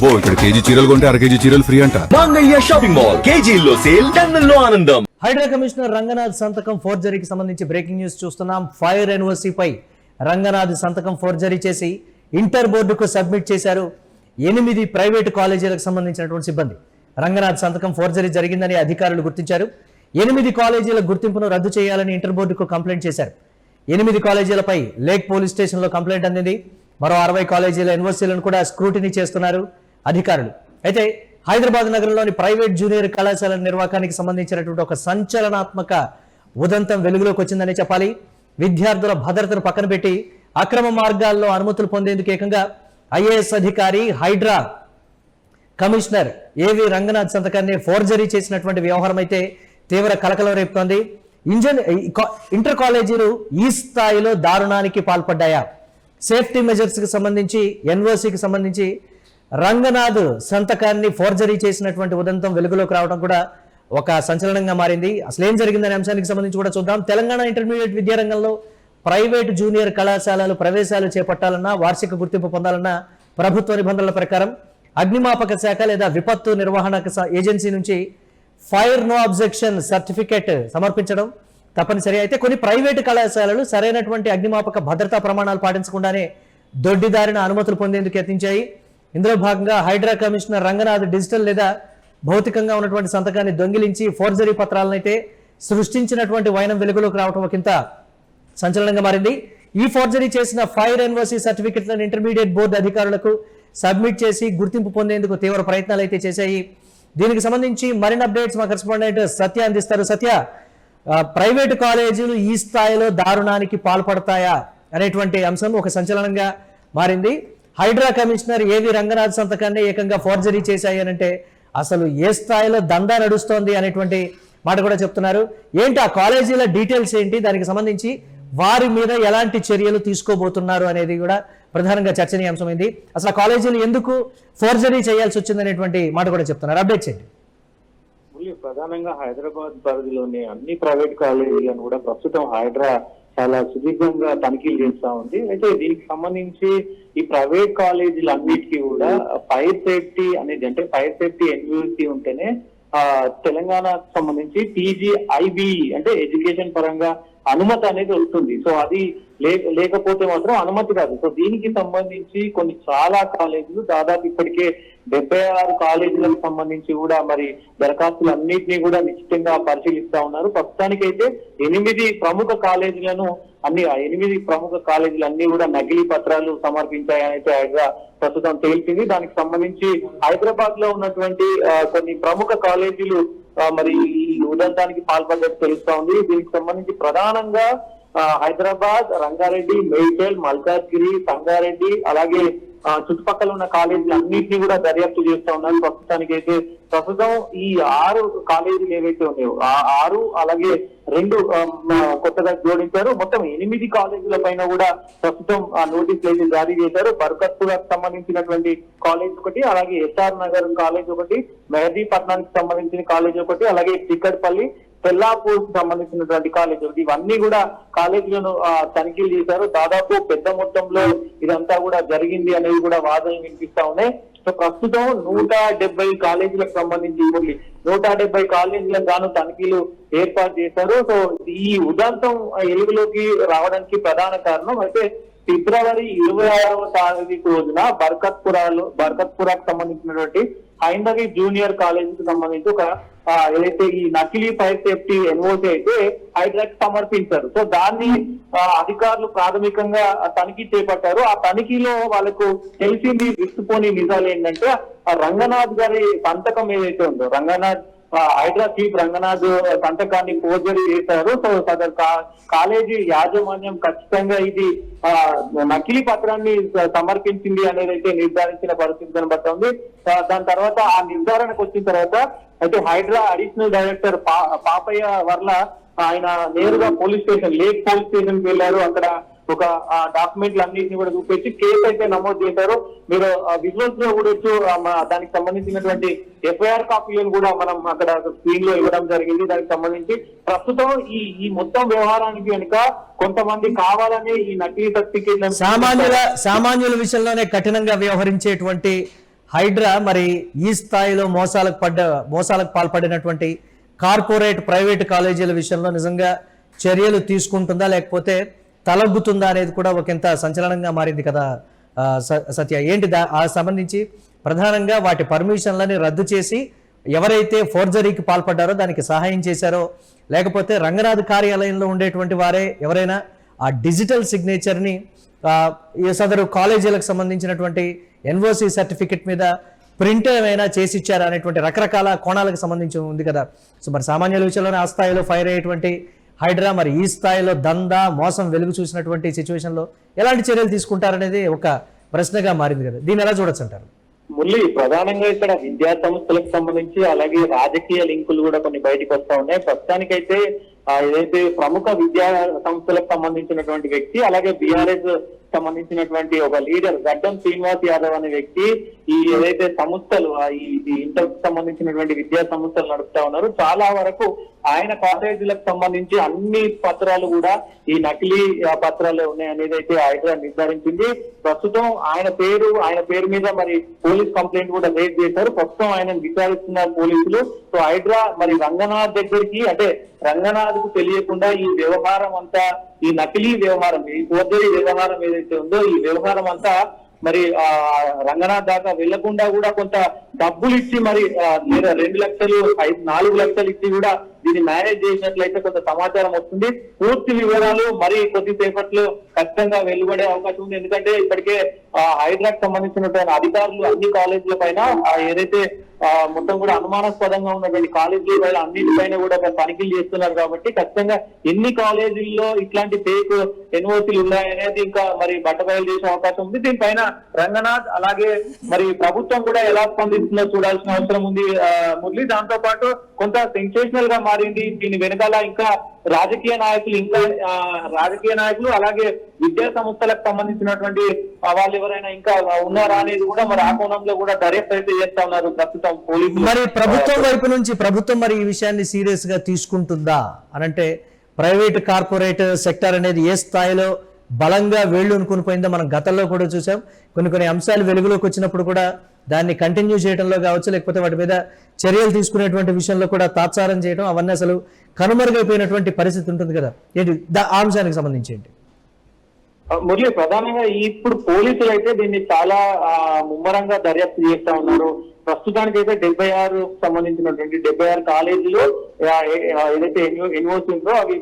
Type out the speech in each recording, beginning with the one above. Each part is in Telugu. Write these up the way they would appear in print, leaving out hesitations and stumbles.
అబ్బో ఇక్కడ కేజీ చీరలు కొంటే అర కేజీ చీరలు ఫ్రీ అంట. మంగళ్య షాపింగ్ మాల్, కేజీల్లో సేల్, టన్నుల్లో ఆనందం. హైడ్రా కమిషనర్ రంగనాథ్ సంతకం ఫోర్జరీకి సంబంధించి బ్రేకింగ్ న్యూస్ చూస్తున్నాం. ఫైర్ ఎన్ఓసీపై రంగనాథ్ సంతకం ఫోర్జరీ చేసి ఇంటర్ బోర్డుకు సబ్మిట్ చేశారు 8 ప్రైవేటు కాలేజీలకు సంబంధించినటువంటి సిబ్బంది. రంగనాథ్ సంతకం ఫోర్జరీ జరిగిందని అధికారులు గుర్తించారు. 8 కాలేజీల గుర్తింపును రద్దు చేయాలని ఇంటర్ బోర్డుకు కంప్లైంట్ చేశారు. 8 కాలేజీలపై లేక్ పోలీస్ స్టేషన్లో కంప్లైంట్ అందింది. మరో 60 కాలేజీల ఎన్ఓసీలను కూడా స్క్రూటినీ చేస్తున్నారు అధికారులు. అయితే హైదరాబాద్ నగరంలోని ప్రైవేట్ జూనియర్ కళాశాలల నిర్వాహకానికి సంబంధించినటువంటి ఒక సంచలనాత్మక ఉదంతం వెలుగులోకి వచ్చిందని చెప్పాలి. విద్యార్థుల భద్రతను పక్కన పెట్టి అక్రమ మార్గాల్లో అనుమతులు పొందేందుకు ఏకంగా ఐఏఎస్ అధికారి హైడ్రా కమిషనర్ ఏవి రంగనాథ్ సంతకాన్ని ఫోర్జరీ చేసినటువంటి వ్యవహారం అయితే తీవ్ర కలకలం రేపుతోంది. ఇంటర్ కాలేజీలు ఈ స్థాయిలో దారుణానికి పాల్పడ్డాయా? సేఫ్టీ మెజర్స్ కి సంబంధించి ఎన్ఓసీకి సంబంధించి రంగనాథ్ సంతకాన్ని ఫోర్జరీ చేసినటువంటి ఉదంతం వెలుగులోకి రావడం కూడా ఒక సంచలనంగా మారింది. అసలు ఏం జరిగిందనే అంశానికి సంబంధించి కూడా చూద్దాం. తెలంగాణ ఇంటర్మీడియట్ విద్యారంగంలో ప్రైవేట్ జూనియర్ కళాశాలలు ప్రవేశాలు చేపట్టాలన్నా, వార్షిక గుర్తింపు పొందాలన్నా ప్రభుత్వ నిబంధనల ప్రకారం అగ్నిమాపక శాఖ లేదా విపత్తు నిర్వహణ ఏజెన్సీ నుంచి ఫైర్ నో అబ్జెక్షన్ సర్టిఫికేట్ సమర్పించడం తప్పనిసరి. అయితే కొన్ని ప్రైవేటు కళాశాలలు సరైనటువంటి అగ్నిమాపక భద్రతా ప్రమాణాలు పాటించకుండానే దొడ్డిదారిన అనుమతులు పొందేందుకు యత్నించాయి. ఇందులో భాగంగా హైడ్రా కమిషనర్ రంగనాథ్ డిజిటల్ లేదా భౌతికంగా ఉన్నటువంటి సంతకాన్ని దొంగిలించి ఫోర్జరీ పత్రాలను అయితే సృష్టించినటువంటి వైనం వెలుగులోకి రావడం ఒకంత సంచలనంగా మారింది. ఈ ఫోర్జరీ చేసిన ఫైర్ ఎన్ఓసీ సర్టిఫికెట్లను ఇంటర్మీడియట్ బోర్డు అధికారులకు సబ్మిట్ చేసి గుర్తింపు పొందేందుకు తీవ్ర ప్రయత్నాలు అయితే చేశాయి. దీనికి సంబంధించి మరిన్ని అప్డేట్స్ మా కరెస్పాండెంట్ సత్య అందిస్తారు. సత్య, ప్రైవేటు కాలేజీలు ఈ స్థాయిలో దారుణానికి పాల్పడతాయా అనేటువంటి అంశం ఒక సంచలనంగా మారింది. హైడ్రా కమిషనర్ ఏవి రంగనాథ్ సంతకాన్ని ఏకంగా ఫోర్జరీ చేశాయి అంటే అసలు ఏ స్థాయిలో దందా నడుస్తోంది అనేటువంటి మాట కూడా చెప్తున్నారు. ఏంటి ఆ కాలేజీల డీటెయిల్స్ ఏంటి, దానికి సంబంధించి వారి మీద ఎలాంటి చర్యలు తీసుకోబోతున్నారు అనేది కూడా ప్రధానంగా చర్చనీయాంశమైంది. అసలు ఆ కాలేజీలు ఎందుకు ఫోర్జరీ చేయాల్సి వచ్చింది అనేటువంటి మాట కూడా చెప్తున్నారు. అప్డేట్ చేయండి. ప్రధానంగా హైదరాబాద్ పరిధిలోని అన్ని ప్రైవేట్ కాలేజీలను కూడా ప్రస్తుతం హైడ్రా చాలా సుదీర్ఘంగా తనిఖీలు చేస్తా ఉంది. అయితే దీనికి సంబంధించి ఈ ప్రైవేట్ కాలేజీలు అన్నిటికీ కూడా ఫైర్ సేఫ్టీ అనేది, అంటే ఫైర్ సేఫ్టీ ఎన్యూసీ ఉంటేనే తెలంగాణకు సంబంధించి PGIB అంటే ఎడ్యుకేషన్ పరంగా అనుమతి అనేది వస్తుంది. సో అది లేకపోతే మాత్రం అనుమతి రాదు. సో దీనికి సంబంధించి కొన్ని చాలా కాలేజీలు, దాదాపు ఇప్పటికే 76 కాలేజీలకు సంబంధించి కూడా మరి దరఖాస్తులు అన్నింటినీ కూడా నిశ్చితంగా పరిశీలిస్తా ఉన్నారు. ప్రస్తుతానికైతే 8 ప్రముఖ కాలేజీలను ఆ 8 ప్రముఖ కాలేజీలు అన్ని కూడా నకిలీ పత్రాలు సమర్పించాయని అయితే హైడ్రా ప్రస్తుతం తేల్చింది. దానికి సంబంధించి హైదరాబాద్ లో ఉన్నటువంటి కొన్ని ప్రముఖ కాలేజీలు మరి ఈ ఉదంతానికి పాల్పడ్డట్టు తెలుస్తా ఉంది. దీనికి సంబంధించి ప్రధానంగా హైదరాబాద్, రంగారెడ్డి, మేడ్చల్, మల్కాజ్గిరి, సంగారెడ్డి, అలాగే చుట్టుపక్కల ఉన్న కాలేజీలు అన్నింటినీ కూడా దర్యాప్తు చేస్తా ఉన్నారు. ప్రస్తుతం ఈ 6 కాలేజీలు ఏవైతే ఉన్నాయో ఆ 6 అలాగే 2 కొత్తగా జోడించారు. మొత్తం 8 కాలేజీల పైన కూడా ప్రస్తుతం నోటీసులు అయితే జారీ చేశారు. బర్కత్పురాకు సంబంధించినటువంటి కాలేజ్ ఒకటి, అలాగే SR నగర్ కాలేజ్ ఒకటి, మెహదీపట్నానికి సంబంధించిన కాలేజ్ ఒకటి, అలాగే చిక్కడపల్లి, తెల్లాపూర్ కు సంబంధించినటువంటి కాలేజీలు, ఇవన్నీ కూడా కాలేజీలను తనిఖీలు చేశారు. దాదాపు పెద్ద మొత్తంలో ఇదంతా కూడా జరిగింది అనేది కూడా వాదనలు వినిపిస్తా ఉన్నాయి. సో ప్రస్తుతం 170 కాలేజీలకు సంబంధించి 170 కాలేజీలకు గాను తనిఖీలు ఏర్పాటు చేశారు. సో ఈ ఉదంతం వెలుగులోకి రావడానికి ప్రధాన కారణం అయితే ఫిబ్రవరి 26వ తారీఖు రోజున బర్కత్పురాకు సంబంధించినటువంటి హైందవి జూనియర్ కాలేజీకి సంబంధించి ఒక ఏదైతే ఈ నకిలీ ఫైర్ సేఫ్టీ ఎన్ఓసీ అయితే హైడ్రాకి సమర్పించారు. సో దాన్ని అధికారులు ప్రాథమికంగా తనిఖీ చేపట్టారు. ఆ తనిఖీలో వాళ్ళకు తెలిసింది విస్తుపోని నిజాలు ఏంటంటే రంగనాథ్ గారి సంతకం ఏదైతే ఉందో, హైడ్రా చీఫ్ రంగనాథ్ సంతకాన్ని ఫోర్జరీ చేశారు. సో సదరు కాలేజీ యాజమాన్యం ఖచ్చితంగా ఇది నకిలీ పత్రాన్ని సమర్పించింది అనేది అయితే నిర్ధారించిన పరిస్థితి కనబడుతుంది. దాని తర్వాత ఆ నిర్ధారణకు వచ్చిన తర్వాత అయితే హైడ్రా అడిషనల్ డైరెక్టర్ పాపయ్య వర్ల ఆయన నేరుగా లేక్ పోలీస్ స్టేషన్ కి వెళ్ళారు. అక్కడ ఒక డాక్యుమెంట్లు అన్నింటినీ కూడా చూపించి కేసు అయితే నమోదు చేశారు. మీరు విజువల్స్ లో కూడా దానికి సంబంధించినటువంటి FIR కాపీలను కూడా మనం అక్కడ స్క్రీన్ లో ఇవ్వడం జరిగింది. దానికి సంబంధించి ప్రస్తుతం ఈ మొత్తం వ్యవహారానికి కనుక కొంతమంది కావాలని ఈ నకిలీ సర్టిఫికేట్లను సామాన్యుల విషయంలోనే కఠినంగా వ్యవహరించేటువంటి హైడ్రా మరి ఈ స్థాయిలో మోసాలకు పాల్పడినటువంటి కార్పొరేట్ ప్రైవేట్ కాలేజీల విషయంలో నిజంగా చర్యలు తీసుకుంటుందా లేకపోతే తలగ్గుతుందా అనేది కూడా ఒకంత సంచలనంగా మారింది కదా సత్య. ఏంటి ఆ సంబంధించి ప్రధానంగా వాటి పర్మిషన్లని రద్దు చేసి ఎవరైతే ఫోర్జరీకి పాల్పడ్డారో దానికి సహాయం చేశారో లేకపోతే రంగనాథ్ కార్యాలయంలో ఉండేటువంటి వారే ఎవరైనా ఆ డిజిటల్ సిగ్నేచర్ని సదరు కాలేజీలకు సంబంధించినటువంటి ఎన్ఓసి సర్టిఫికెట్ మీద ప్రింట్ ఏమైనా చేసి ఇచ్చారా అనేటువంటి రకరకాల కోణాలకు సంబంధించి ఉంది కదా. సో మరి సామాన్యుల విషయంలోనే ఆ స్థాయిలో ఫైర్ అయ్యేటువంటి హైడ్రా మరి ఈ స్థాయిలో దందా మోసం వెలుగు చూసినటువంటి సిచ్యువేషన్లో ఎలాంటి చర్యలు తీసుకుంటారనేది ఒక ప్రశ్నగా మారింది కదా. దీన్ని ఎలా చూడొచ్చు అంటారు? మురళి, ప్రధానంగా ఇక్కడ విద్యా సంస్థలకు సంబంధించి అలాగే రాజకీయ లింకులు కూడా కొన్ని బయటకు వస్తా ఉన్నాయి. ప్రస్తుతానికైతే ఏదైతే ప్రముఖ విద్యా సంస్థలకు సంబంధించినటువంటి వ్యక్తి అలాగే బీఆర్ఎస్ సంబంధించినటువంటి ఒక లీడర్ గడ్డం శ్రీనివాస్ యాదవ్ అనే వ్యక్తి ఈ ఏదైతే సంస్థలు ఈ ఇంటర్ సంబంధించినటువంటి విద్యా సంస్థలు నడుపుతా ఉన్నారు, చాలా వరకు ఆయన కాలేజీలకు సంబంధించి అన్ని పత్రాలు కూడా ఈ నకిలీ పత్రాలు ఉన్నాయనేది అయితే హైడ్రా నిర్ధారించింది. ప్రస్తుతం ఆయన పేరు మీద మరి పోలీస్ కంప్లైంట్ కూడా రేజ్ చేశారు. ప్రస్తుతం ఆయన విచారిస్తున్నారు పోలీసులు. సో హైడ్రా మరి రంగనాథ్ దగ్గరికి అంటే రంగనాథ్ కు తెలియకుండా ఈ వ్యవహారం అంతా ఈ నకిలీ వ్యవహారం ఈ ఫోర్జరీ వ్యవహారం ఏదైతే ఉందో ఈ వ్యవహారం అంతా మరి రంగనాథ్ దాకా వెళ్లకుండా కూడా కొంత డబ్బులు ఇచ్చి మరి 2 లక్షలు 4 లక్షలు ఇచ్చి కూడా దీన్ని మేనేజ్ చేసినట్లయితే కొంత సమాచారం వస్తుంది. పూర్తి వివరాలు మరి కొద్దిసేపట్లో ఖచ్చితంగా వెలువడే అవకాశం ఉంది. ఎందుకంటే ఇప్పటికే హైడ్రాకు సంబంధించినటువంటి అధికారులు అన్ని కాలేజీల పైన ఏదైతే మొత్తం కూడా అనుమానాస్పదంగా ఉన్నటువంటి కాలేజీల పైన అన్నిటిపైన కూడా తనిఖీలు చేస్తున్నారు. కాబట్టి ఖచ్చితంగా ఎన్ని కాలేజీల్లో ఇట్లాంటి ఫేక్ ఎన్ఓసీలు ఉన్నాయనేది ఇంకా మరి బట్టబయలు చేసే అవకాశం ఉంది. దీనిపైన రంగనాథ్ అలాగే మరి ప్రభుత్వం కూడా ఎలా స్పందిస్తుందో చూడాల్సిన అవసరం ఉంది మురళి. దాంతో పాటు కొంత సెన్సేషనల్ గా మారింది. దీని వెనకాల ఇంకా రాజకీయ నాయకులు అలాగే విద్యా సంస్థలకు సంబంధించినటువంటి వాళ్ళు ఎవరైనా ఇంకా ఉన్నారా అనేది కూడా మరి ఆ కోణంలో కూడా దర్యాప్తు అయితే చేస్తా ఉన్నారు ప్రస్తుతం పోలీసులు. మరి ప్రభుత్వం వైపు నుంచి ప్రభుత్వం మరి ఈ విషయాన్ని సీరియస్ గా తీసుకుంటుందా అనంటే ప్రైవేట్ కార్పొరేట్ సెక్టర్ అనేది ఏ స్థాయిలో బలంగా వేళ్లు అనుకుని పోయిందో మనం గతంలో కూడా చూసాం. కొన్ని అంశాలు వెలుగులోకి వచ్చినప్పుడు కూడా దాన్ని కంటిన్యూ చేయడంలో కావచ్చు లేకపోతే వాటి మీద చర్యలు తీసుకునేటువంటి విషయంలో కూడా తాత్సారం చేయడం అవన్నీ అసలు కనుమరుగైపోయినటువంటి పరిస్థితి ఉంటుంది కదా. ఏంటి ఆ అంశానికి సంబంధించి ఏంటి మురళి? ప్రధానంగా ఇప్పుడు పోలీసులు అయితే దీన్ని చాలా ముమ్మరంగా దర్యాప్తు చేస్తా ఉన్నారు. ప్రస్తుతానికి అయితే 76 సంబంధించినటువంటి 76 కాలేజీలు ఏదైతే ఎన్ఓసీ ఉందో అవి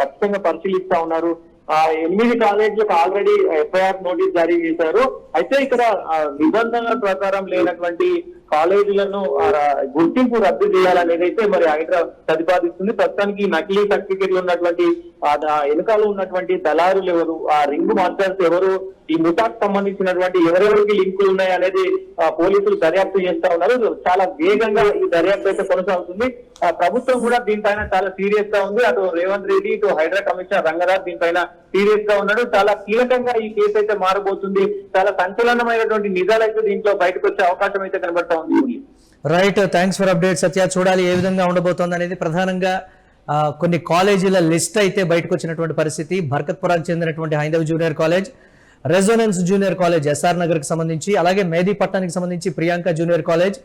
ఖచ్చితంగా పరిశీలిస్తా ఉన్నారు. 8 కాలేజీలకు ఆల్రెడీ ఎఫ్ఐఆర్ నోటీస్ జారీ చేశారు. అయితే ఇక్కడ నిబంధనల ప్రకారం లేనటువంటి కాలేజీలను గుర్తింపు రద్దు చేయాలనేది అయితే మరి హైడ్రా ప్రతిపాదిస్తుంది. ప్రస్తుతానికి నకిలీ సర్టిఫికెట్లు ఉన్నటువంటి వెనుకాల ఉన్నటువంటి దళారులు ఎవరు, ఆ రింగ్ మాస్టర్స్ ఎవరు, ఈ ముఠాకు సంబంధించినటువంటి ఎవరెవరికి లింకులు ఉన్నాయి అనేది పోలీసులు దర్యాప్తు చేస్తా ఉన్నారు. చాలా వేగంగా ఈ దర్యాప్తు అయితే కొనసాగుతుంది. ప్రభుత్వం కూడా దీనిపైన చాలా సీరియస్ గా ఉంది. అటు రేవంత్ రెడ్డి ఇటు హైడ్రా కమిషనర్ రంగనాథ్ దీనిపైన సీరియస్ గా ఉన్నాడు. చాలా కీలకంగా ఈ కేసు అయితే మారబోతుంది. చాలా సంచలనమైనటువంటి నిజాలు అయితే దీంట్లో బయటకు వచ్చే అవకాశం అయితే కనబడతా ఉంది. రైట్, థ్యాంక్స్ ఫర్ అప్డేట్ సత్య. చూడాలి ఏ విధంగా ఉండబోతోంది అనేది. ప్రధానంగా కొన్ని కాలేజీల లిస్ట్ అయితే బయటకు వచ్చినటువంటి పరిస్థితి. బర్కత్పురాకు చెందినటువంటి Haindav junior college, Resonance junior college SR నగర్కి సంబంధించి, అలాగే మేదీపట్నానికి సంబంధించి Priyanka junior college,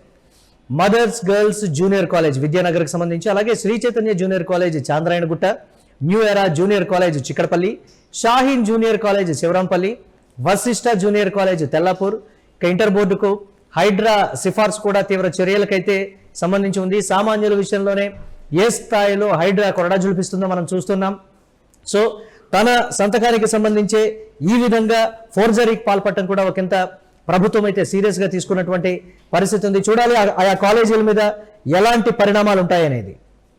mothers girls junior college విద్యానగర్కి సంబంధించి, అలాగే Sri Chaitanya junior college Chandrayangutta, new era junior college Chikkadpally, Shaheen junior college Shivarampally, Vashishta junior college Tellapur. Inter బోర్డుకు హైడ్రా సిఫార్సు కూడా తీవ్ర చర్యలకైతే సంబంధించి ఉంది. సామాన్యుల విషయంలోనే ఏ స్థాయిలో హైడ్రా కొరడా జులిపిస్తుందో మనం చూస్తున్నాం. సో తన సంతకానికి సంబంధించే ఈ విధంగా ఫోర్జరీకి పాల్పడటం కూడా ఒకంత ప్రభుత్వం అయితే సీరియస్గా తీసుకున్నటువంటి పరిస్థితి ఉంది. చూడాలి ఆయా కాలేజీల మీద ఎలాంటి పరిణామాలు ఉంటాయనేది.